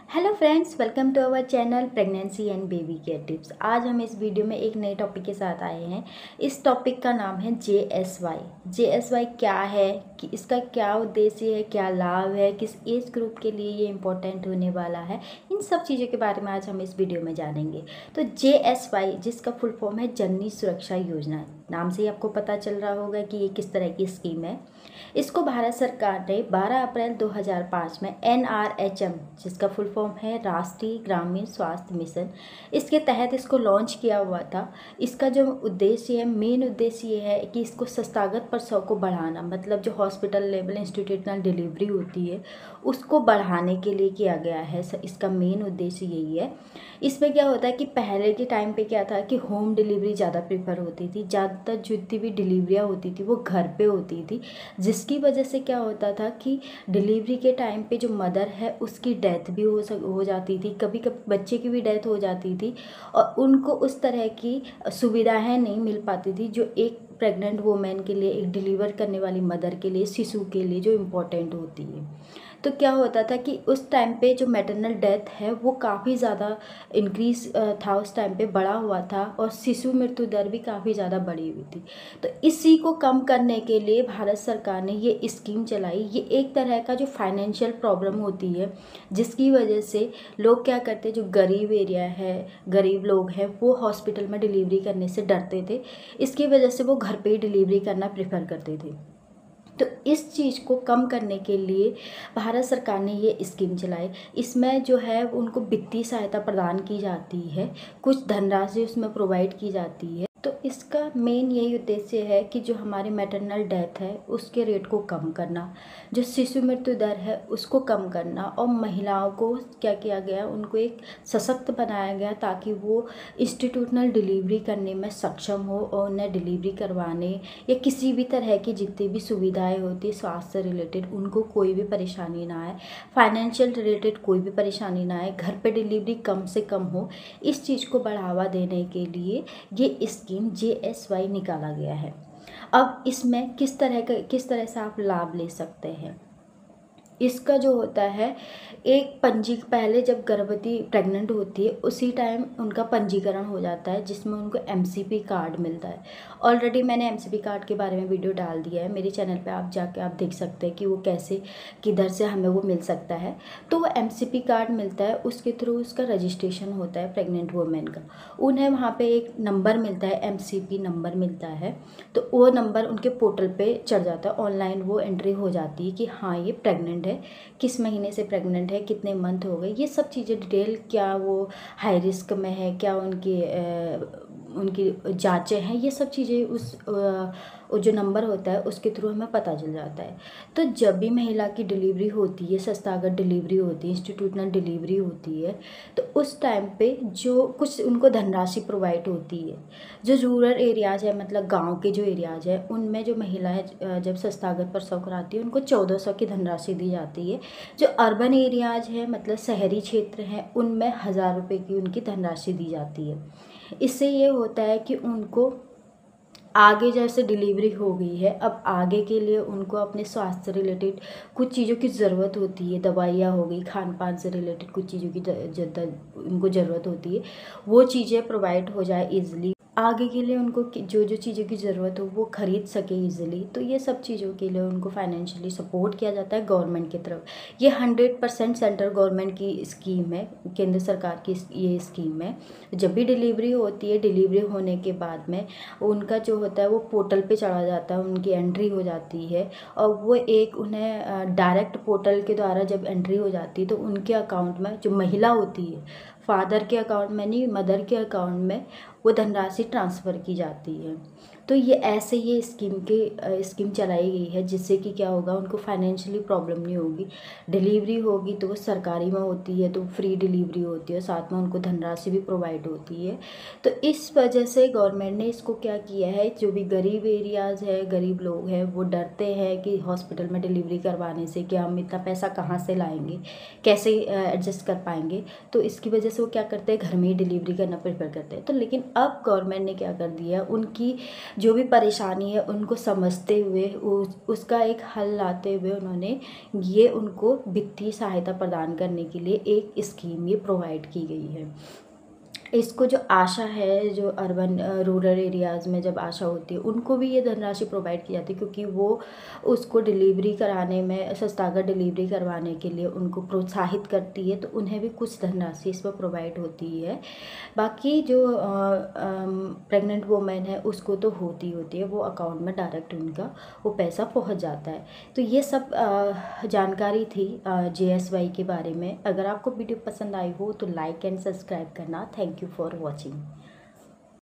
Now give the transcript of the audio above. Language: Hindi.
Hello friends, welcome to our channel pregnancy and baby care tips. आज हम इस वीडियो में एक नए टॉपिक के साथ आए हैं। इस टॉपिक का नाम है JSY। JSY क्या है, कि इसका क्या उद्देश्य है, क्या लाभ है, किस एज ग्रुप के लिए ये इम्पोर्टेंट होने वाला है, इन सब चीज़ों के बारे में आज हम इस वीडियो में जानेंगे। तो JSY, जिसका फुल फॉर्म है जननी सुरक्षा योजना, नाम से ही आपको पता चल रहा होगा कि ये किस तरह की स्कीम है। इसको भारत सरकार ने 12 अप्रैल 2005 में NRHM, जिसका फुल फॉर्म है राष्ट्रीय ग्रामीण स्वास्थ्य मिशन, इसके तहत इसको लॉन्च किया हुआ था। इसका जो उद्देश्य है, मेन उद्देश्य ये है कि इसको संस्थागत प्रसव को बढ़ाना, मतलब जो हॉस्पिटल लेवल इंस्टीट्यूशनल डिलीवरी होती है उसको बढ़ाने के लिए किया गया है। इसका मेन उद्देश्य यही है। इसमें क्या होता है कि पहले के टाइम पे क्या था कि होम डिलीवरी ज़्यादा प्रेफर होती थी, ज़्यादातर जितनी भी डिलीवरियाँ होती थी वो घर पे होती थी, जिसकी वजह से क्या होता था कि डिलीवरी के टाइम पे जो मदर है उसकी डेथ भी हो जाती थी, कभी कभी बच्चे की भी डेथ हो जाती थी और उनको उस तरह की सुविधाएं नहीं मिल पाती थी जो एक प्रेग्नेंट वुमेन के लिए, एक डिलीवर करने वाली मदर के लिए, शिशु के लिए जो इम्पोर्टेंट होती है। तो क्या होता था कि उस टाइम पे जो मैटरनल डेथ है वो काफ़ी ज़्यादा इंक्रीज था, उस टाइम पे बढ़ा हुआ था और शिशु मृत्यु दर भी काफ़ी ज़्यादा बढ़ी हुई थी। तो इसी को कम करने के लिए भारत सरकार ने ये स्कीम चलाई। ये एक तरह का जो फाइनेंशियल प्रॉब्लम होती है, जिसकी वजह से लोग क्या करते, जो गरीब एरिया है, गरीब लोग हैं, वो हॉस्पिटल में डिलीवरी करने से डरते थे। इसकी वजह से वो घर पे ही डिलीवरी करना प्रेफर करते थे। तो इस चीज़ को कम करने के लिए भारत सरकार ने ये स्कीम चलाई। इसमें जो है उनको वित्तीय सहायता प्रदान की जाती है, कुछ धनराशि उसमें प्रोवाइड की जाती है। तो इसका मेन यही उद्देश्य है कि जो हमारी मैटरनल डेथ है उसके रेट को कम करना, जो शिशु मृत्यु दर है उसको कम करना, और महिलाओं को क्या किया गया, उनको एक सशक्त बनाया गया ताकि वो इंस्टीट्यूशनल डिलीवरी करने में सक्षम हो और उन्हें डिलीवरी करवाने या किसी भी तरह की जितनी भी सुविधाएं होती है स्वास्थ्य से रिलेटेड, उनको कोई भी परेशानी ना आए, फाइनेंशियल रिलेटेड कोई भी परेशानी ना आए, घर पे डिलीवरी कम से कम हो। इस चीज़ को बढ़ावा देने के लिए ये स्कीम JSY निकाला गया है। अब इसमें किस तरह से आप लाभ ले सकते हैं। इसका जो होता है, एक पहले जब गर्भवती प्रेग्नेंट होती है उसी टाइम उनका पंजीकरण हो जाता है, जिसमें उनको MCP कार्ड मिलता है। ऑलरेडी मैंने MCP कार्ड के बारे में वीडियो डाल दिया है मेरे चैनल पे, आप जाके आप देख सकते हैं कि वो कैसे, किधर से हमें वो मिल सकता है। तो वो MCP कार्ड मिलता है, उसके थ्रू उसका रजिस्ट्रेशन होता है प्रेग्नेंट वुमेन का। उन्हें वहाँ पर एक नंबर मिलता है, MCP नंबर मिलता है। तो वो नंबर उनके पोर्टल पर चढ़ जाता है, ऑनलाइन वो एंट्री हो जाती है कि हाँ ये प्रेग्नेंट है, किस महीने से प्रेग्नेंट है, कितने मंथ हो गए, ये सब चीज़ें डिटेल, क्या वो हाई रिस्क में है, क्या उनकी जांचें हैं, ये सब चीज़ें उस जो नंबर होता है उसके थ्रू हमें पता चल जाता है। तो जब भी महिला की डिलीवरी होती है, संस्थागत डिलीवरी होती है, इंस्टीट्यूशनल डिलीवरी होती है, तो उस टाइम पे जो कुछ उनको धनराशि प्रोवाइड होती है। जो रूरल एरियाज़ है, मतलब गांव के जो एरियाज़ है, उनमें जो महिलाएं जब संस्थागत प्रसव कराती है उनको 1400 की धनराशि दी जाती है। जो अर्बन एरियाज़ है, मतलब शहरी क्षेत्र हैं, उनमें 1000 रुपये की उनकी धनराशि दी जाती है। इससे ये होता है कि उनको आगे जैसे डिलीवरी हो गई है, अब आगे के लिए उनको अपने स्वास्थ्य से रिलेटेड कुछ चीज़ों की ज़रूरत होती है, दवाइयाँ हो गई, खान पान से रिलेटेड कुछ चीज़ों की उनको ज़रूरत होती है, वो चीज़ें प्रोवाइड हो जाए ईज़िली। आगे के लिए उनको जो जो चीज़ों की ज़रूरत हो वो खरीद सके ईज़िली। तो ये सब चीज़ों के लिए उनको फाइनेंशियली सपोर्ट किया जाता है गवर्नमेंट की तरफ। ये 100% सेंट्रल गवर्नमेंट की स्कीम है, केंद्र सरकार की ये स्कीम है। जब भी डिलीवरी होती है, डिलीवरी होने के बाद में उनका जो होता है वो पोर्टल पे चढ़ा जाता है, उनकी एंट्री हो जाती है और वो एक उन्हें डायरेक्ट पोर्टल के द्वारा जब एंट्री हो जाती है तो उनके अकाउंट में, जो महिला होती है, फादर के अकाउंट में नहीं, मदर के अकाउंट में वो धनराशि ट्रांसफ़र की जाती है। तो ये ऐसे ये स्कीम चलाई गई है, जिससे कि क्या होगा, उनको फाइनेंशियली प्रॉब्लम नहीं होगी। डिलीवरी होगी तो वो सरकारी में होती है तो फ्री डिलीवरी होती है, साथ में उनको धनराशि भी प्रोवाइड होती है। तो इस वजह से गवर्नमेंट ने इसको क्या किया है, जो भी गरीब एरियाज़ है, गरीब लोग हैं, वो डरते हैं कि हॉस्पिटल में डिलीवरी करवाने से कि हम इतना पैसा कहाँ से लाएंगे, कैसे एडजस्ट कर पाएंगे। तो इसकी वजह से वो क्या करते हैं, घर में ही डिलीवरी करना प्रेफर करते हैं। तो लेकिन अब गवर्नमेंट ने क्या कर दिया, उनकी जो भी परेशानी है उनको समझते हुए उसका एक हल लाते हुए उन्होंने ये उनको वित्तीय सहायता प्रदान करने के लिए एक स्कीम ये प्रोवाइड की गई है। इसको जो आशा है, जो अर्बन रूरल एरियाज़ में जब आशा होती है उनको भी ये धनराशि प्रोवाइड की जाती है, क्योंकि वो उसको डिलीवरी कराने में, संस्थागत डिलीवरी करवाने के लिए उनको प्रोत्साहित करती है, तो उन्हें भी कुछ धनराशि इस पर प्रोवाइड होती है। बाकी जो प्रेग्नेंट वुमेन है उसको तो होती है, वो अकाउंट में डायरेक्ट उनका वो पैसा पहुंच जाता है। तो ये सब जानकारी थी JSY के बारे में। अगर आपको वीडियो पसंद आई हो तो लाइक एंड सब्सक्राइब करना। Thank you for watching.